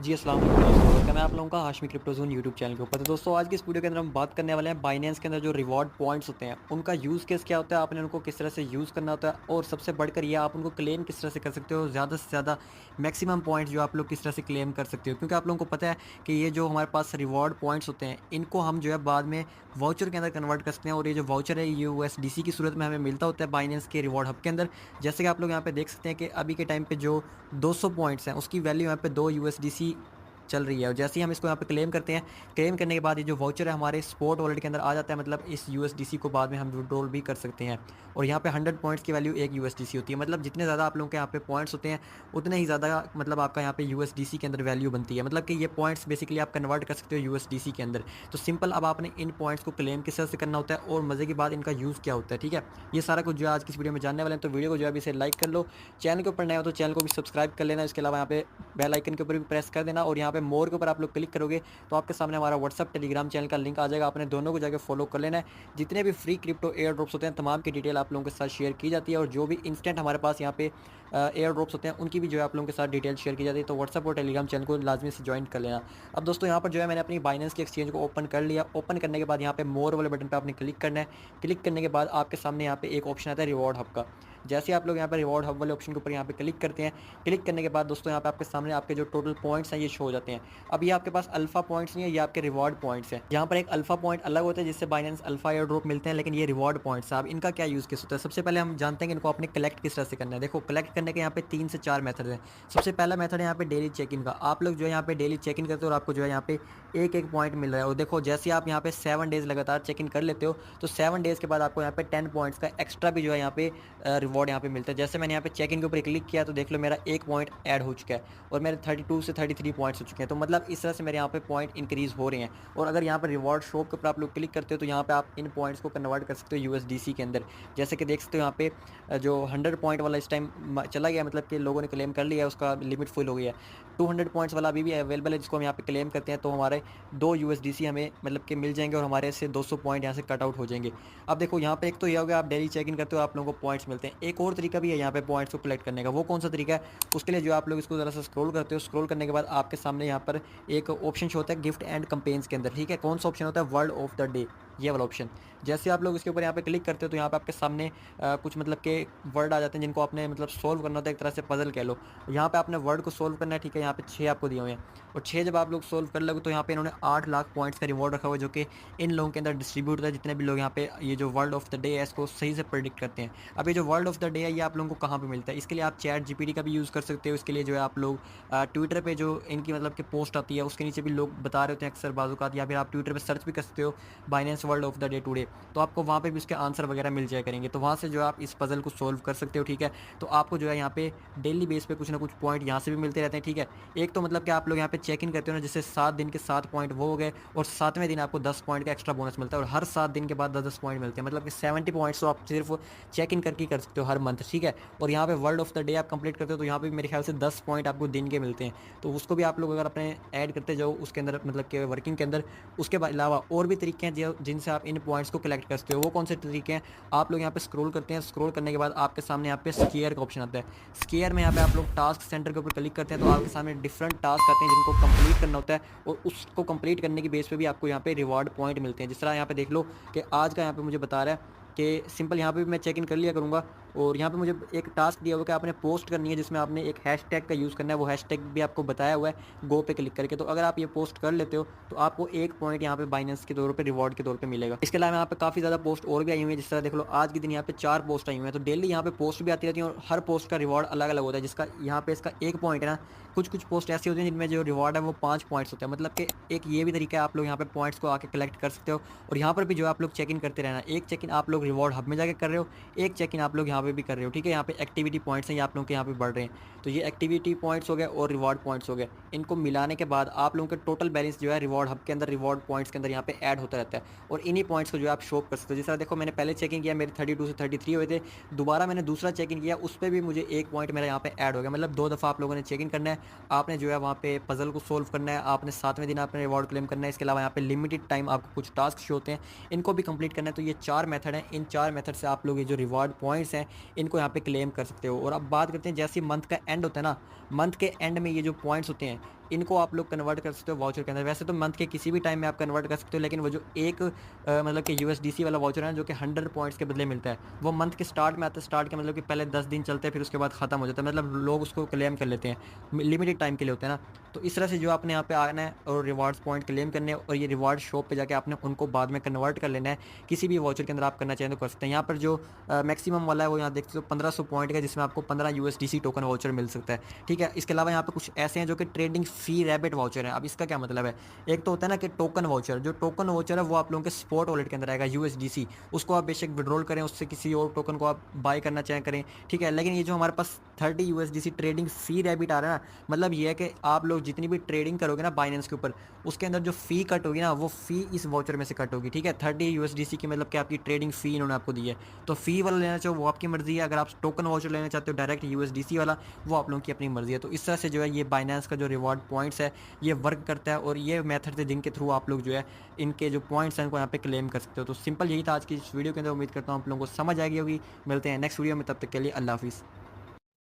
जी, अस्सलाम वालेकुम दोस्तों, वेलकम है आप लोगों का Hashmi crypto zone YouTube channel के ऊपर। तो दोस्तों आज की इस वीडियो के अंदर हम बात करने वाले हैं बाइनेंस के अंदर जो रिवॉर्ड पॉइंट्स होते हैं, उनका यूज़ केस क्या होता है, आपने उनको किस तरह से यूज़ करना होता है और सबसे बढ़कर ये आप उनको क्लेम किस तरह से कर सकते हो, ज़्यादा से ज़्यादा मैक्सिमम पॉइंट्स जो आप लोग किस तरह से क्लेम कर सकते हो। क्योंकि आप लोगों को पता है कि ये जो हमारे पास रिवॉर्ड पॉइंट्स होते हैं, इनको हम जो है बाद में वाउचर के अंदर कन्वर्ट कर सकते हैं और ये जो वाउचर है, ये यूएसडीसी की सूरत में हमें मिलता होता है बाइनेंस के रिवॉर्ड हब के अंदर। जैसे कि आप लोग यहाँ पे देख सकते हैं कि अभी के टाइम पे जो 200 पॉइंट्स हैं, उसकी वैल्यू यहाँ पे 2 यूएसडीसी चल रही है और जैसे ही हम इसको यहाँ पे क्लेम करते हैं, क्लेम करने के बाद ये जो वाउचर है हमारे स्पॉट वॉलेट के अंदर आ जाता है, मतलब इस यूएसडीसी को बाद में हम विड्रॉल भी कर सकते हैं। और यहाँ पे 100 पॉइंट्स की वैल्यू 1 यूएसडीसी होती है, मतलब जितने ज़्यादा आप लोगों के यहाँ पे पॉइंट्स होते हैं, उतने ही ज़्यादा मतलब आपका यहाँ पे यूएसडीसी के अंदर वैल्यू बनती है। मतलब कि ये पॉइंट्स बेसिकली आप कन्वर्ट कर सकते हो यूएसडीसी के अंदर। तो सिंपल अब आपने इन पॉइंट्स को क्लेम किस तरह से करना होता है और मज़े की बात इनका यूज़ क्या होता है, ठीक है? ये सारा कुछ जो है आज की इस वीडियो में जानने वाले हैं, तो वीडियो को जो है अभी से लाइक कर लो। चैनल के ऊपर नए हो तो चैनल को भी सब्सक्राइब कर लेना। इसके अलावा यहाँ पे बेल आइकन के ऊपर भी प्रेस कर देना और यहाँ पे मोर के ऊपर आप लोग क्लिक करोगे तो आपके सामने हमारा व्हाट्सअप टेलीग्राम चैनल का लिंक आ जाएगा। आपने दोनों को जाकर फॉलो कर लेना है। जितने भी फ्री क्रिप्टो एयर ड्रॉप्स होते हैं, तमाम की डिटेल आप लोगों के साथ शेयर की जाती है और जो भी इंस्टेंट हमारे पास यहाँ पे एयर ड्रॉप्स होते हैं, उनकी भी जो है आप लोगों के साथ डिटेल शेयर की जाती है। तो व्हाट्सअप और टेलीग्राम चैनल को लाजमी से ज्वाइन कर लेना। अब दोस्तों यहाँ पर जो है मैंने अपनी बाइनेंस की एक्सचेंज को ओपन कर लिया। ओपन करने के बाद यहाँ पे मोर वाले बटन पर आपने क्लिक करना है। क्लिक करने के बाद आपके सामने यहाँ पे एक ऑप्शन आता है रिवॉर्ड हब का। जैसे ही आप लोग यहाँ पे रिवॉर्ड हब वाले ऑप्शन के ऊपर यहाँ पे क्लिक करते हैं, क्लिक करने के बाद दोस्तों यहाँ पे आपके सामने आपके जो टोटल पॉइंट्स हैं ये शो हो जाते हैं। अब ये आपके पास अल्फा पॉइंट्स नहीं है, ये आपके रिवॉर्ड पॉइंट्स हैं। यहाँ पर एक अल्फा पॉइंट अलग होता है जिससे बाइनेंस अल्फा एयर ड्रॉप मिलते हैं, लेकिन ये रिवॉर्ड पॉइंट्स अब इनका क्या यूज़ केस होता है। सबसे पहले हम जानते हैं कि इनको आपने कलेक्ट किस तरह से करना है। देखो कलेक्ट करने के यहाँ पे 3 से 4 मेथड हैं। सबसे पहला मेथड है यहाँ पे डेली चेक इन का। आप लोग जो है यहाँ पे डेली चेक इन करते हो और आपको जो है यहाँ पे एक एक पॉइंट मिल रहा है। और देखो जैसे आप यहाँ पे 7 डेज़ लगातार चेक इन कर लेते हो तो 7 डेज़ के बाद आपको यहाँ पे 10 पॉइंट्स का एक्स्ट्रा भी जो है यहाँ पे रिवॉर्ड यहाँ पे मिलता है। जैसे मैंने यहाँ पे चेक इन के ऊपर क्लिक किया तो देख लो मेरा एक पॉइंट ऐड हो चुका है और मेरे 32 से 33 पॉइंट्स हो चुके हैं। तो मतलब इस तरह से मेरे यहाँ पे पॉइंट इंक्रीज़ हो रहे हैं। और अगर यहाँ पर रिवॉर्ड शॉप के ऊपर आप लोग क्लिक करते हो तो यहाँ पे आप इन पॉइंट्स को कन्वर्ट कर सकते हो यूएसडीसी के अंदर। जैसे कि देख सकते हो यहाँ पे जो 100 पॉइंट वाला इस टाइम चला गया, मतलब कि लोगों ने क्लेम कर लिया है, उसका लिमिट फुल हो गई है। 200 पॉइंट्स वाला अभी भी अवेलेबल है जिसको हम यहाँ पे क्लेम करते हैं तो हमारे 2 यूएसडीसी हमें मतलब कि मिल जाएंगे और हमारे से 200 पॉइंट यहाँ से कट आउट हो जाएंगे। अब देखो यहाँ पे एक तो ये हो गया आप डेली चेक इन करते हो, आप लोगों को पॉइंट्स मिलते हैं। एक और तरीका भी है यहाँ पे पॉइंट्स को कलेक्ट करने का। वो कौन सा तरीका है, उसके लिए जो आप लोग इसको ज़रा सा स्क्रॉल करते हो, स्क्रॉल करने के बाद आपके सामने यहाँ पर एक ऑप्शन शो होता है गिफ्ट एंड कंपेन्स के अंदर, ठीक है? कौन सा ऑप्शन होता है, वर्ड ऑफ द डे, ये वाला ऑप्शन। जैसे आप लोग इसके ऊपर यहाँ पे क्लिक करते हो तो यहाँ पे आपके सामने कुछ मतलब के वर्ड आ जाते हैं जिनको आपने मतलब सोल्व करना होता है, एक तरह से पजल कह लो। यहाँ पे आपने वर्ड को सोल्व करना है, ठीक है? यहाँ पे 6 आपको दिए हुए हैं और 6 जब आप लोग सोल्व कर लोगे तो यहाँ पे इन्होंने 8 लाख पॉइंट्स का रिवॉर्ड रखा हुआ है जो कि इन लोगों के अंदर डिस्ट्रीब्यूट होता है। जितने भी लोग यहाँ पे ये जो वर्ड ऑफ द डे है इसको सही से प्रेडिक्ट करते हैं। अब ये जो वर्ड ऑफ द डे है ये आप लोगों को कहाँ पे मिलता है, इसके लिए आप चैट जीपीटी का भी यूज़ कर सकते हो। इसके लिए जो है आप लोग ट्विटर पे जो इनकी मतलब कि पोस्ट आती है उसके नीचे भी लोग बता रहे होते हैं अक्सर बाज़-औक़ात, या फिर आप ट्विटर पे सर्च भी कर सकते हो Binance word of the day today, तो आपको वहाँ पे भी उसके आंसर वगैरह मिल जाया करेंगे। तो वहाँ से जो है आप इस पज़ल को सॉल्व कर सकते हो, ठीक है? तो आपको जो है यहाँ पे डेली बेस पे कुछ ना कुछ पॉइंट यहाँ से भी मिलते रहते हैं, ठीक है? एक तो मतलब कि आप लोग यहाँ पे चेक इन करते हो ना, जैसे 7 दिन के 7 पॉइंट वो हो गए और 7वें दिन आपको 10 पॉइंट का एक्स्ट्रा बोनस मिलता है और हर 7 दिन के बाद 10-10 पॉइंट मिलते हैं। मतलब कि 70 पॉइंट्स तो आप सिर्फ चेक इन करके ही कर सकते हो हर मंथ, ठीक है? और यहाँ पे वर्ड ऑफ द डे आप कंप्लीट करते हो तो यहाँ पे मेरे ख्याल से 10 पॉइंट आपको दिन के मिलते हैं। तो उसको भी आप लोग अगर अपने ऐड करते जाओ उसके अंदर मतलब कि वर्किंग के अंदर, उसके अलावा और भी तरीके हैं जिनसे आप इन पॉइंट्स को कलेक्ट कर सकते हो। वो कौन से तरीके हैं, आप लोग यहाँ पे स्क्रॉल करते हैं, स्क्रॉल करने के बाद आपके सामने यहाँ पे स्केयर का ऑप्शन आता है। स्केयर में यहाँ पे आप लोग टास्क सेंटर के ऊपर क्लिक करते हैं तो आपके सामने डिफरेंट टास्क आते हैं जिनको कंप्लीट करना होता है और उसको कंप्लीट करने की बेस पे भी आपको यहाँ पे रिवार्ड पॉइंट मिलते हैं। जिस तरह यहाँ पे देख लो कि आज का यहाँ पे मुझे बता रहा है कि सिंपल यहाँ पे भी मैं चेक इन कर लिया करूँगा और यहाँ पे मुझे एक टास्क दिया हुआ कि आपने पोस्ट करनी है जिसमें आपने एक हैशटैग का यूज़ करना है। वो हैशटैग भी आपको बताया हुआ है गो पे क्लिक करके। तो अगर आप ये पोस्ट कर लेते हो तो आपको एक पॉइंट यहाँ पे बाइनेंस के तौर पे रिवॉर्ड के तौर पे मिलेगा। इसके अलावा यहाँ पे काफ़ी ज़्यादा पोस्ट और भी आई हुई है। जिस तरह देख लो आज के दिन यहाँ पे 4 पोस्ट आई हुई हैं, तो डेली यहाँ पे पोस्ट भी आती रहती है और हर पोस्ट का रिवॉर्ड अलग अलग होता है। जिसका यहाँ पे इसका एक पॉइंट है ना, कुछ पोस्ट ऐसी होती हैं जिनमें जो रिवॉर्ड है वो 5 पॉइंट्स होते हैं। मतलब कि एक ये भी तरीका है, आप लोग यहाँ पे पॉइंट्स को आके कलेक्ट कर सकते हो और यहाँ पर भी जो आप लोग चेक इन करते रहना। एक चेक इन आप लोग रिवॉर्ड हब में जाके कर रहे हो, एक चेक इन आप लोग यहाँ पे भी कर रहे हो, ठीक है? यहाँ पे एक्टिविटी पॉइंट्स हैं, ये आप लोगों के यहाँ पे बढ़ रहे हैं। तो ये एक्टिविटी पॉइंट्स हो गए और रिवॉर्ड पॉइंट्स हो गए। इनको मिलाने के बाद आप लोगों के टोटल बैलेंस जो है रिवॉर्ड हब के अंदर, रिवॉर्ड पॉइंट्स के अंदर यहाँ पे ऐड होता रहता है और इन्हीं पॉइंट्स को जो है आप शॉप कर सकते हो। जिस तरह देखो मैंने पहले चेक इन किया, मेरे 32 से 33 हुए थे। दोबारा मैंने दूसरा चेक इन किया, उस पर भी मुझे एक पॉइंट मेरा यहाँ पे ऐड हो गया। मतलब 2 दफ़ा आप लोगों ने चेक इन करना है, आपने जो है वहाँ पे पजल को सोल्व करना है, आपने 7वें दिन आपने रिवॉर्ड क्लेम करना है। इसके अलावा यहाँ पे लिमिटेड टाइम आपको कुछ टास्क शो होते हैं, इनको भी कंप्लीट करना है। तो ये 4 मेथड हैं, इन 4 मेथड से आप लोग ये जो रिवॉर्ड पॉइंट्स हैं इनको यहाँ पे क्लेम कर सकते हो। और अब बात करते हैं जैसे मंथ का एंड होता है ना, मंथ के एंड में ये जो पॉइंट्स होते हैं इनको आप लोग कन्वर्ट कर सकते हो वाउचर के अंदर। वैसे तो मंथ के किसी भी टाइम में आप कन्वर्ट कर सकते हो, लेकिन वो जो एक मतलब कि यूएसडीसी वाला वाउचर है जो कि 100 पॉइंट्स के बदले मिलता है, वो मंथ के स्टार्ट में आता है। स्टार्ट के मतलब कि पहले 10 दिन चलते हैं, फिर उसके बाद खत्म हो जाता है, मतलब लोग उसको क्लेम कर लेते हैं, लिमिटेड टाइम के लिए होते हैं ना। तो इस तरह से जो आपने यहाँ पे आना है और रिवार्ड्स पॉइंट क्लेम करने हैं, और ये रिवार्ड शॉप पे जाके आपने उनको बाद में कन्वर्ट कर लेना है। किसी भी वाउचर के अंदर आप करना चाहें तो कर सकते हैं। यहाँ पर जो मैक्सिमम वाला है वो यहाँ देखते हो 1500 पॉइंट का, जिसमें आपको 15 यूएसडीसी टोकन वाउचर मिल सकता है। ठीक है, इसके अलावा यहाँ पे कुछ ऐसे हैं जो कि ट्रेडिंग फी रैबिट वाउचर है। अब इसका क्या मतलब है, एक तो होता है ना कि टोकन वाउचर, जो टोकन वाउचर है वो आप लोगों के स्पॉट वॉलेट के अंदर आएगा यूएसडीसी, उसको आप बेशक विड्रॉल करें, उससे किसी और टोकन को आप बाय करना चाहें करें। ठीक है, लेकिन ये जो हमारे पास 30 यूएसडीसी ट्रेडिंग फी रैबिट आ रहा है ना, मतलब ये है कि आप लोग जितनी भी ट्रेडिंग करोगे ना बाइनेंस के ऊपर, उसके अंदर जो फ़ी कट होगी ना, वो फ़ी इस वाउचर में से कट होगी। ठीक है, 30 यूएसडीसी की मतलब कि आपकी ट्रेडिंग फ़ी इन्होंने आपको दी है। तो फ़ी वाला लेना चाहो वो आपकी मर्ज़ी है, अगर आप टोकन वाउचर लेना चाहते हो डायरेक्ट यूएसडीसी वाला, वो आप लोगों की अपनी मर्ज़ी है। तो इस तरह से जो है ये बाइनेंस का जो रिवॉर्ड पॉइंट्स है ये वर्क करता है, और ये मेथड है जिनके थ्रू आप लोग जो है इनके जो पॉइंट्स हैं इनको यहाँ पे क्लेम कर सकते हो। तो सिंपल यही था आज की इस वीडियो के अंदर। उम्मीद करता हूँ आप लोगों को समझ आ गई होगी। मिलते हैं नेक्स्ट वीडियो में, तब तक के लिए अल्लाह हाफिज़।